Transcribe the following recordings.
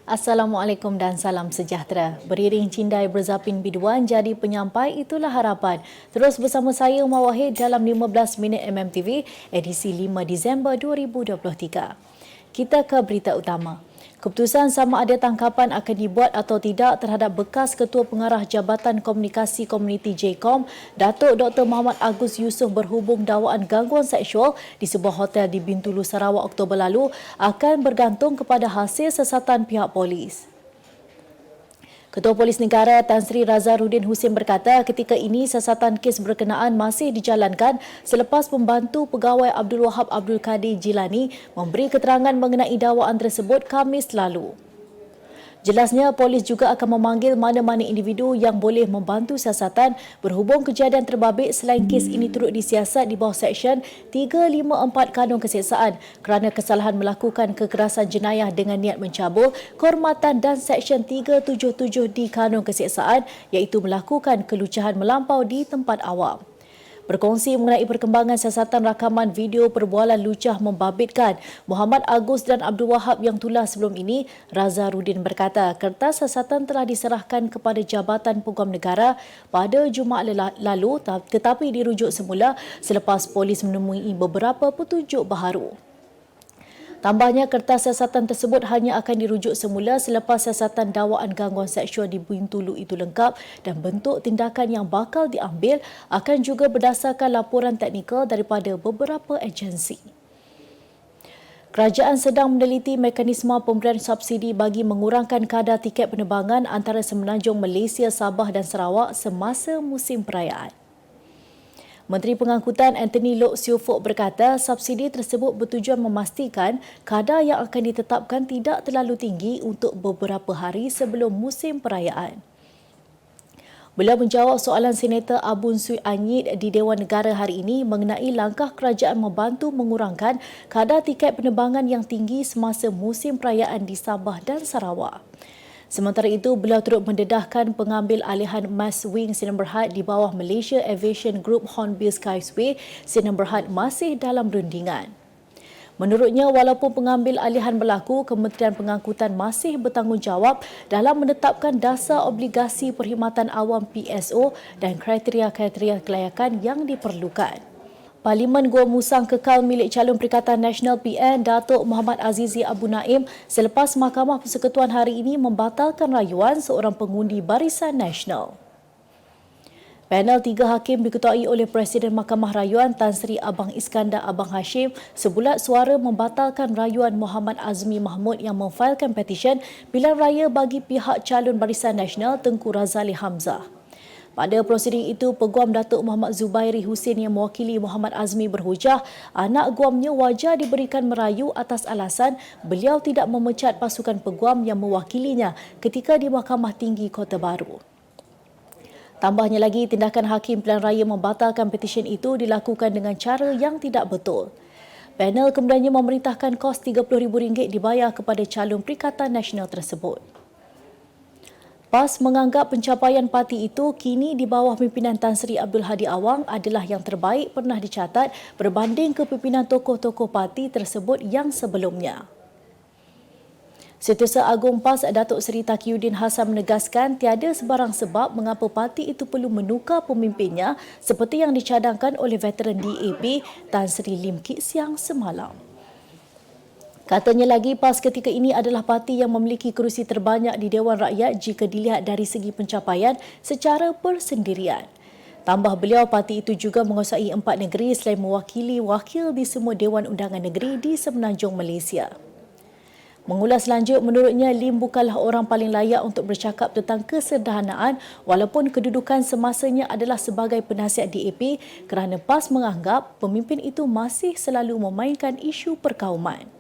Assalamualaikum dan salam sejahtera. Beriring cindai berzapin biduan jadi penyampai, itulah harapan. Terus bersama saya Umar Wahid dalam 15 minit MMTV edisi 5 Disember 2023. Kita ke berita utama. Keputusan sama ada tangkapan akan dibuat atau tidak terhadap bekas Ketua Pengarah Jabatan Komunikasi Komuniti JKOM, Datuk Dr. Muhammad Agus Yusof berhubung dakwaan gangguan seksual di sebuah hotel di Bintulu, Sarawak Oktober lalu akan bergantung kepada hasil siasatan pihak polis. Ketua Polis Negara Tan Sri Razarudin Husin berkata ketika ini siasatan kes berkenaan masih dijalankan selepas pembantu pegawai Abdul Wahab Abdul Kadir Jilani memberi keterangan mengenai dakwaan tersebut Khamis lalu. Jelasnya, polis juga akan memanggil mana-mana individu yang boleh membantu siasatan berhubung kejadian terbabit selain kes ini turut disiasat di bawah Seksyen 354 Kanun Keseksaan kerana kesalahan melakukan kekerasan jenayah dengan niat mencabul kehormatan dan Seksyen 377 di Kanun Keseksaan iaitu melakukan kelucahan melampau di tempat awam. Berkongsi mengenai perkembangan siasatan rakaman video perbualan lucah membabitkan Muhammad Agus dan Abdul Wahab yang tular sebelum ini, Razarudin berkata kertas siasatan telah diserahkan kepada Jabatan Peguam Negara pada Jumaat lalu tetapi dirujuk semula selepas polis menemui beberapa petunjuk baharu. Tambahnya, kertas siasatan tersebut hanya akan dirujuk semula selepas siasatan dakwaan gangguan seksual di Bintulu itu lengkap dan bentuk tindakan yang bakal diambil akan juga berdasarkan laporan teknikal daripada beberapa agensi. Kerajaan sedang meneliti mekanisme pemberian subsidi bagi mengurangkan kadar tiket penerbangan antara Semenanjung Malaysia, Sabah dan Sarawak semasa musim perayaan. Menteri Pengangkutan Anthony Loke Siew Fook berkata subsidi tersebut bertujuan memastikan kadar yang akan ditetapkan tidak terlalu tinggi untuk beberapa hari sebelum musim perayaan. Beliau menjawab soalan Senator Abun Sui Anyit di Dewan Negara hari ini mengenai langkah kerajaan membantu mengurangkan kadar tiket penerbangan yang tinggi semasa musim perayaan di Sabah dan Sarawak. Sementara itu, beliau turut mendedahkan pengambil alihan Mas Wing Sdn Bhd di bawah Malaysia Aviation Group Hornbill Skyway Sdn Bhd masih dalam rundingan. Menurutnya, walaupun pengambil alihan berlaku, Kementerian Pengangkutan masih bertanggungjawab dalam menetapkan dasar obligasi perkhidmatan awam PSO dan kriteria-kriteria kelayakan yang diperlukan. Parlimen Gua Musang kekal milik calon Perikatan Nasional PN Datuk Muhammad Azizi Abu Naim selepas Mahkamah Persekutuan hari ini membatalkan rayuan seorang pengundi Barisan Nasional. Panel 3 hakim diketuai oleh Presiden Mahkamah Rayuan Tan Sri Abang Iskandar Abang Hashim sebulat suara membatalkan rayuan Muhammad Azmi Mahmud yang memfailkan petisyen pilihan raya bagi pihak calon Barisan Nasional Tengku Razali Hamzah. Pada prosiding itu, Peguam Datuk Muhammad Zubairi Husin yang mewakili Muhammad Azmi berhujah anak guamnya wajar diberikan merayu atas alasan beliau tidak memecat pasukan peguam yang mewakilinya ketika di Mahkamah Tinggi Kota Baru. Tambahnya lagi, tindakan Hakim Pilihan Raya membatalkan petisyen itu dilakukan dengan cara yang tidak betul. Panel kemudiannya memerintahkan kos RM30,000 dibayar kepada calon Perikatan Nasional tersebut. PAS menganggap pencapaian parti itu kini di bawah pimpinan Tan Sri Abdul Hadi Awang adalah yang terbaik pernah dicatat berbanding kepimpinan tokoh-tokoh parti tersebut yang sebelumnya. Setiausaha Agung PAS Datuk Seri Taqiyuddin Hassan menegaskan tiada sebarang sebab mengapa parti itu perlu menukar pemimpinnya seperti yang dicadangkan oleh veteran DAP Tan Sri Lim Kit Siang semalam. Katanya lagi, PAS ketika ini adalah parti yang memiliki kerusi terbanyak di Dewan Rakyat jika dilihat dari segi pencapaian secara persendirian. Tambah beliau, parti itu juga menguasai 4 negeri selain mewakili wakil di semua Dewan Undangan Negeri di Semenanjung Malaysia. Mengulas lanjut, menurutnya Lim bukanlah orang paling layak untuk bercakap tentang kesederhanaan walaupun kedudukan semasanya adalah sebagai penasihat DAP kerana PAS menganggap pemimpin itu masih selalu memainkan isu perkauman.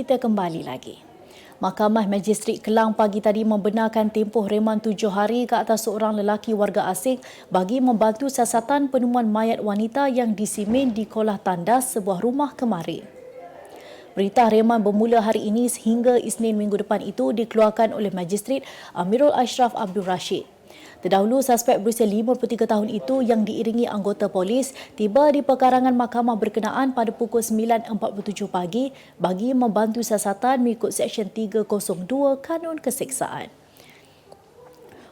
kita kembali lagi. Mahkamah Magistrat Kelang pagi tadi membenarkan tempoh reman 7 hari ke atas seorang lelaki warga asing bagi membantu siasatan penemuan mayat wanita yang disimen di kolah tandas sebuah rumah kemarin. Perintah reman bermula hari ini sehingga Isnin minggu depan itu dikeluarkan oleh Magistrat Amirul Ashraf Abdul Rashid. Terdahulu, suspek berusia 53 tahun itu yang diiringi anggota polis tiba di pekarangan mahkamah berkenaan pada pukul 9.47 pagi bagi membantu siasatan mengikut Seksyen 302 Kanun Keseksaan.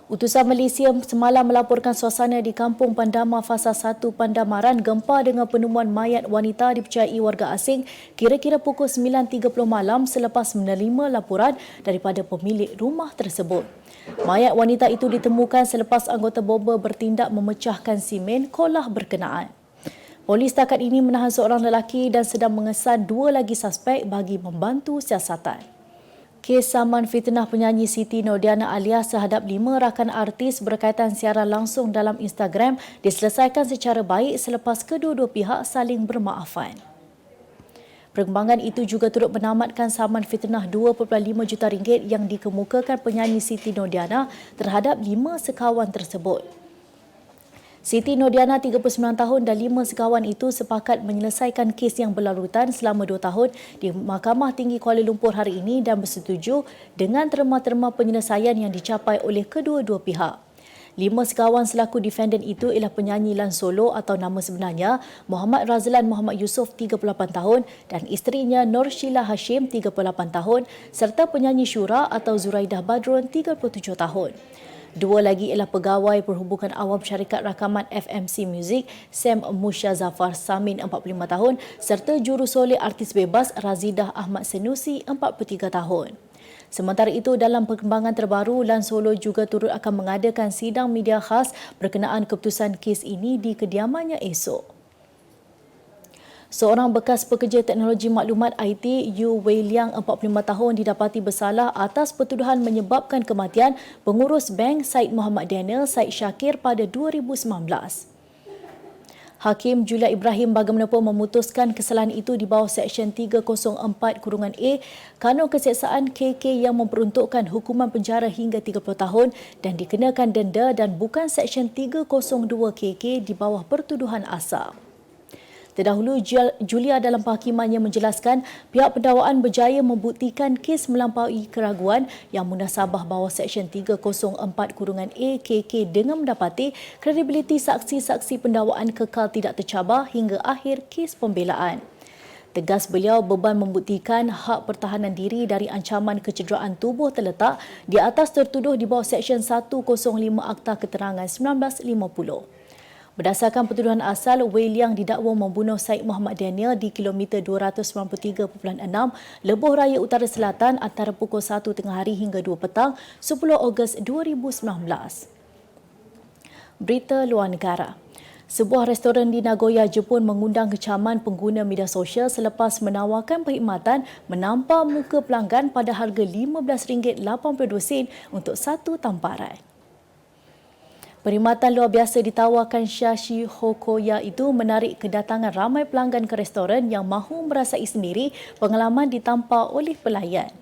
Utusan Malaysia semalam melaporkan suasana di Kampung Pandama Fasa 1 Pandamaran gempa dengan penemuan mayat wanita dipercayai warga asing kira-kira pukul 9.30 malam selepas menerima laporan daripada pemilik rumah tersebut. Mayat wanita itu ditemukan selepas anggota bomba bertindak memecahkan simen kolah berkenaan. Polis setakat ini menahan seorang lelaki dan sedang mengesan 2 lagi suspek bagi membantu siasatan. Kes saman fitnah penyanyi Siti Nordiana alias terhadap 5 rakan artis berkaitan siaran langsung dalam Instagram diselesaikan secara baik selepas kedua-dua pihak saling bermaafan. Perkembangan itu juga turut menamatkan saman fitnah RM2.5 juta yang dikemukakan penyanyi Siti Nordiana terhadap 5 sekawan tersebut. Siti Nordiana 39 tahun dan 5 sekawan itu sepakat menyelesaikan kes yang berlarutan selama 2 tahun di Mahkamah Tinggi Kuala Lumpur hari ini dan bersetuju dengan terma-terma penyelesaian yang dicapai oleh kedua-dua pihak. 5 sekawan selaku defendant itu ialah penyanyi Lan Solo atau nama sebenarnya Muhammad Razlan Muhammad Yusof 38 tahun dan isterinya Nur Sheila Hashim 38 tahun serta penyanyi Syura atau Zuraidah Badrun 37 tahun. 2 lagi ialah pegawai perhubungan awam syarikat rakaman FMC Music Sam Musya Zafar Samin 45 tahun serta jurusoleh artis bebas Razidah Ahmad Senusi 43 tahun. Sementara itu, dalam perkembangan terbaru, Lan Solo juga turut akan mengadakan sidang media khas berkenaan keputusan kes ini di kediamannya esok. Seorang bekas pekerja teknologi maklumat IT, Yu Wei Liang, 45 tahun, didapati bersalah atas pertuduhan menyebabkan kematian pengurus bank Syed Muhammad Daniel Syed Shakir pada 2019. Hakim Julia Ibrahim bagaimanapun memutuskan kesalahan itu di bawah Seksyen 304(A) Kanun Keseksaan KK yang memperuntukkan hukuman penjara hingga 30 tahun dan dikenakan denda dan bukan Seksyen 302 KK di bawah pertuduhan asal. Terdahulu, Julia dalam penghakimannya menjelaskan pihak pendakwaan berjaya membuktikan kes melampaui keraguan yang munasabah bawah Seksyen 304(A) KK dengan mendapati kredibiliti saksi-saksi pendakwaan kekal tidak tercabar hingga akhir kes pembelaan. Tegas beliau, beban membuktikan hak pertahanan diri dari ancaman kecederaan tubuh terletak di atas tertuduh di bawah Seksyen 105 Akta Keterangan 1950. Berdasarkan pertuduhan asal, Wei Liang didakwa membunuh Syed Muhammad Daniel di kilometer 293.6 Lebuh Raya Utara Selatan antara pukul 1 tengah hari hingga 2 petang 10 Ogos 2019. Berita luar negara. Sebuah restoran di Nagoya, Jepun mengundang kecaman pengguna media sosial selepas menawarkan perkhidmatan menampar muka pelanggan pada harga RM15.82 untuk satu tamparan. Perkhidmatan luar biasa ditawarkan Shashi Hokoya itu menarik kedatangan ramai pelanggan ke restoran yang mahu merasai sendiri pengalaman ditampar oleh pelayan.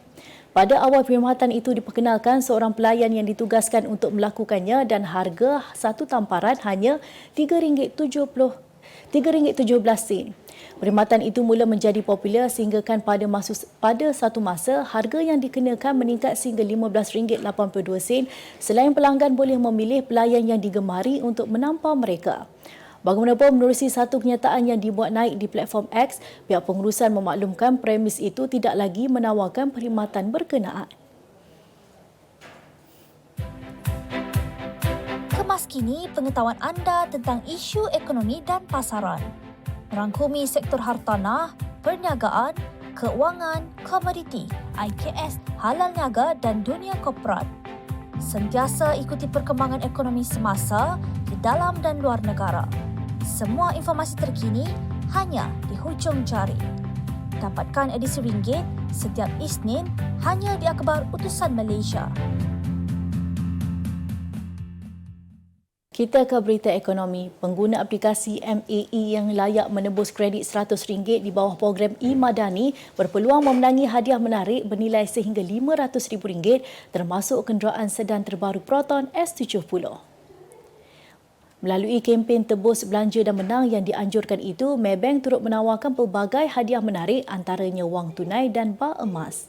Pada awal perkhidmatan itu diperkenalkan seorang pelayan yang ditugaskan untuk melakukannya dan harga satu tamparan hanya RM3.17. Perkhidmatan itu mula menjadi popular sehingga pada satu masa harga yang dikenakan meningkat sehingga RM15.82 selain pelanggan boleh memilih pelayan yang digemari untuk menampar mereka. Bagaimanapun, menerusi satu kenyataan yang dibuat naik di platform X, pihak pengurusan memaklumkan premis itu tidak lagi menawarkan perkhidmatan berkenaan. Kemas kini pengetahuan anda tentang isu ekonomi dan pasaran. Merangkumi sektor hartanah, perniagaan, keuangan, komoditi, IKS, halal niaga dan dunia korporat. Sentiasa ikuti perkembangan ekonomi semasa di dalam dan luar negara. Semua informasi terkini hanya di hujung jari. Dapatkan edisi ringgit setiap Isnin hanya di Akhbar Utusan Malaysia. Kita ke berita ekonomi. Pengguna aplikasi MAE yang layak menebus kredit RM100 di bawah program e-Madani berpeluang memenangi hadiah menarik bernilai sehingga RM500,000 termasuk kenderaan sedan terbaru Proton S70. Melalui kempen tebus belanja dan menang yang dianjurkan itu, Maybank turut menawarkan pelbagai hadiah menarik antaranya wang tunai dan bar emas.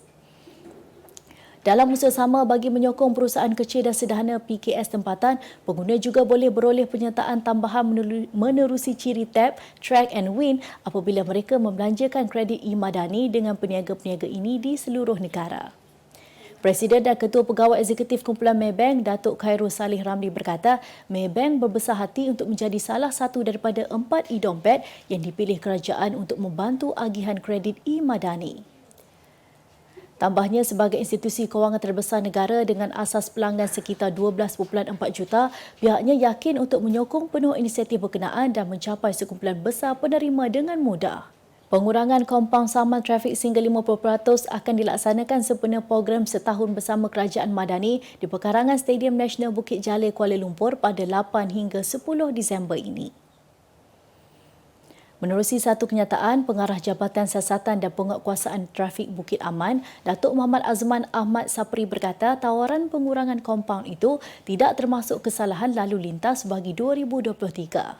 Dalam usaha sama bagi menyokong perusahaan kecil dan sederhana PKS tempatan, pengguna juga boleh beroleh penyertaan tambahan menerusi ciri Tap, Track and Win apabila mereka membelanjakan kredit e-Madani dengan peniaga-peniaga ini di seluruh negara. Presiden dan Ketua Pegawai Eksekutif Kumpulan Maybank, Datuk Khairul Salih Ramli berkata, Maybank berbesar hati untuk menjadi salah satu daripada 4 e-dompet yang dipilih kerajaan untuk membantu agihan kredit e-Madani. Tambahnya, sebagai institusi kewangan terbesar negara dengan asas pelanggan sekitar 12.4 juta, pihaknya yakin untuk menyokong penuh inisiatif berkenaan dan mencapai sekumpulan besar penerima dengan mudah. Pengurangan kompaun saman trafik sehingga 50% akan dilaksanakan sempena program setahun bersama Kerajaan Madani di pekarangan Stadium Nasional Bukit Jalil, Kuala Lumpur pada 8 hingga 10 Disember ini. Menerusi satu kenyataan, Pengarah Jabatan Siasatan dan Penguatkuasaan Trafik Bukit Aman, Datuk Muhammad Azman Ahmad Sapri berkata tawaran pengurangan kompaun itu tidak termasuk kesalahan lalu lintas bagi 2023.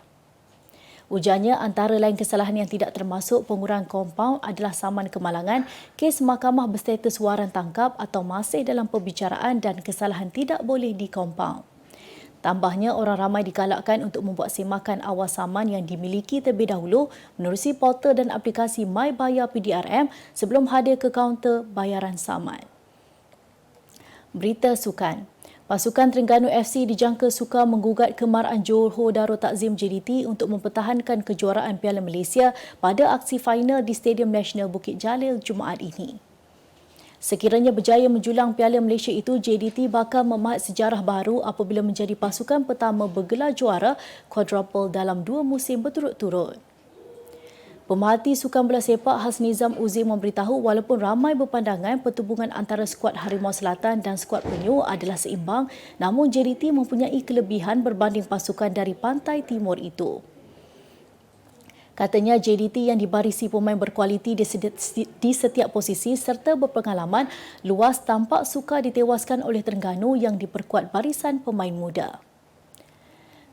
Ujarnya, antara lain kesalahan yang tidak termasuk pengurangan kompaun adalah saman kemalangan, kes mahkamah berstatus waran tangkap atau masih dalam perbicaraan dan kesalahan tidak boleh dikompaun. Tambahnya, orang ramai digalakkan untuk membuat semakan awal saman yang dimiliki terlebih dahulu menerusi portal dan aplikasi My Bayar PDRM sebelum hadir ke kaunter bayaran saman. Berita sukan. Pasukan Terengganu FC dijangka sukar menggugat kemarahan Johor Darul Takzim JDT untuk mempertahankan kejuaraan Piala Malaysia pada aksi final di Stadium Nasional Bukit Jalil Jumaat ini. Sekiranya berjaya menjulang Piala Malaysia itu, JDT bakal memahat sejarah baru apabila menjadi pasukan pertama bergelar juara quadruple dalam 2 musim berturut-turut. Pemerhati sukan bola sepak Hasnizam Uzi memberitahu walaupun ramai berpandangan pertubungan antara skuad Harimau Selatan dan skuad Penyu adalah seimbang, namun JDT mempunyai kelebihan berbanding pasukan dari pantai timur itu. Katanya JDT yang dibarisi pemain berkualiti di setiap posisi serta berpengalaman luas tampak sukar ditewaskan oleh Terengganu yang diperkuat barisan pemain muda.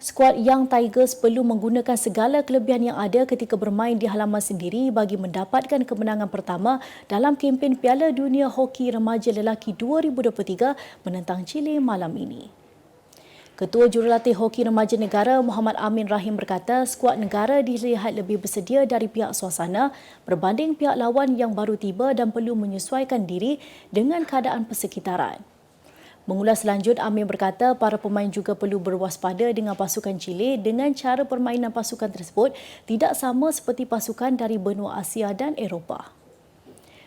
Skuad Young Tigers perlu menggunakan segala kelebihan yang ada ketika bermain di halaman sendiri bagi mendapatkan kemenangan pertama dalam kempen Piala Dunia Hoki Remaja Lelaki 2023 menentang Chile malam ini. Ketua Jurulatih Hoki Remaja Negara Muhammad Amin Rahim berkata skuad negara dilihat lebih bersedia dari pihak suasana berbanding pihak lawan yang baru tiba dan perlu menyesuaikan diri dengan keadaan persekitaran. Mengulas lanjut, Amin berkata para pemain juga perlu berwaspada dengan pasukan Chile dengan cara permainan pasukan tersebut tidak sama seperti pasukan dari benua Asia dan Eropah.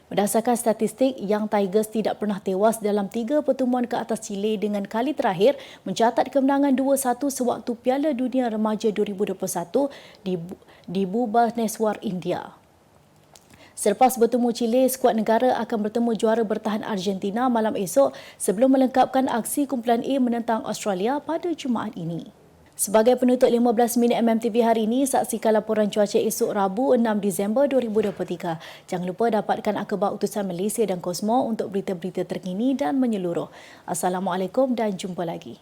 Berdasarkan statistik, Young Tigers tidak pernah tewas dalam 3 pertemuan ke atas Chile dengan kali terakhir mencatat kemenangan 2-1 sewaktu Piala Dunia Remaja 2021 di Bhubaneswar, India. Selepas bertemu Chile, skuad negara akan bertemu juara bertahan Argentina malam esok sebelum melengkapkan aksi kumpulan A menentang Australia pada Jumaat ini. Sebagai penutup 15 minit MMTV hari ini, saksikan laporan cuaca esok Rabu 6 Disember 2023. Jangan lupa dapatkan akhbar utusan Malaysia dan Kosmo untuk berita-berita terkini dan menyeluruh. Assalamualaikum dan jumpa lagi.